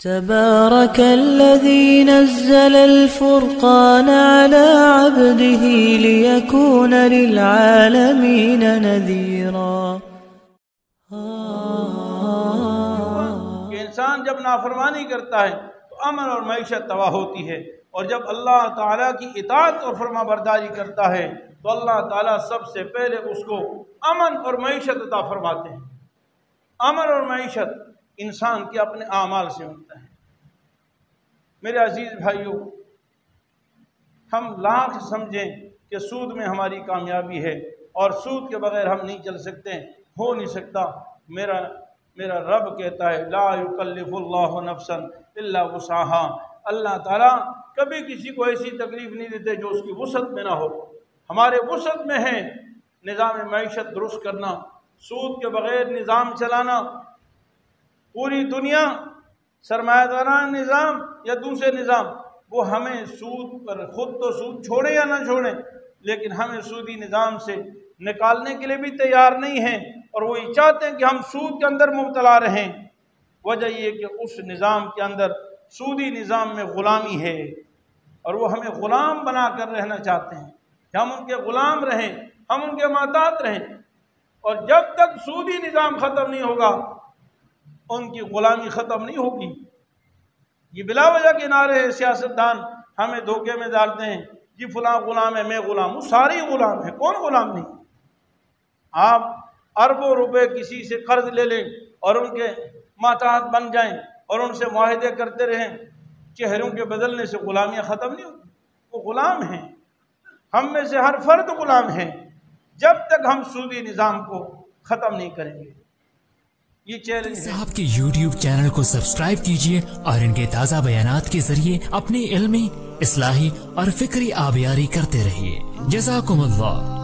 تبارك الذي نزل الفرقان على عبده ليكون للعالمين نذيرا. کہ انسان جب نافرمانی کرتا ہے تو امن اور معیشت تباہ ہوتی ہے، اور جب اللہ تعالیٰ کی اطاعت اور فرما برداری کرتا ہے تو اللہ تعالیٰ سب سے پہلے اس کو امن اور معیشت عطا فرماتے ہیں. امن اور معیشت انسان کے اپنے اعمال سے ملتا ہے. میرے عزیز بھائیوں، ہم لاکھ سمجھیں کہ سود میں ہماری کامیابی ہے اور سود کے بغیر ہم نہیں چل سکتے، ہو نہیں سکتا. میرا رب کہتا ہے لا یکلف اللہ نفسا الا وسعها. اللہ تعالیٰ کبھی کسی کو ایسی تکلیف نہیں دیتے جو اس کی وسعت میں نہ ہو. ہمارے وسعت میں ہے نظام معیشت درست کرنا، سود کے بغیر نظام چلانا. پوری دنیا سرمایہ داران نظام یا دوسرے نظام وہ ہمیں سود پر خود تو سود چھوڑیں یا نہ چھوڑیں، لیکن ہمیں سودی نظام سے نکالنے کے لیے بھی تیار نہیں ہیں، اور وہ یہ چاہتے ہیں کہ ہم سود کے اندر مبتلا رہیں. وجہ یہ کہ اس نظام کے اندر سودی نظام میں غلامی ہے، اور وہ ہمیں غلام بنا کر رہنا چاہتے ہیں کہ ہم ان کے غلام رہیں، ہم ان کے محتاط رہیں. اور جب تک سودی نظام ختم نہیں ہوگا ان کی غلامی ختم نہیں ہوگی. یہ بلا وجہ کے نعرے سیاستدان ہمیں دھوکے میں ڈالتے ہیں، جی فلاں غلام ہے، میں غلام ہوں. سارے غلام ہیں، کون غلام نہیں؟ آپ اربوں روپے کسی سے قرض لے لیں اور ان کے محتاط بن جائیں اور ان سے معاہدے کرتے رہیں، چہروں کے بدلنے سے غلامیاں ختم نہیں ہوتی. وہ غلام ہیں، ہم میں سے ہر فرد غلام ہے جب تک ہم سودی نظام کو ختم نہیں کریں گے. یہ چیلنج ہے. آپ کے YouTube چینل کو سبسکرائب کیجئے اور ان کے تازہ بیانات کے ذریعے اپنی علمی، اصلاحی اور فکری آبیاری کرتے رہیے. جزاکم اللہ.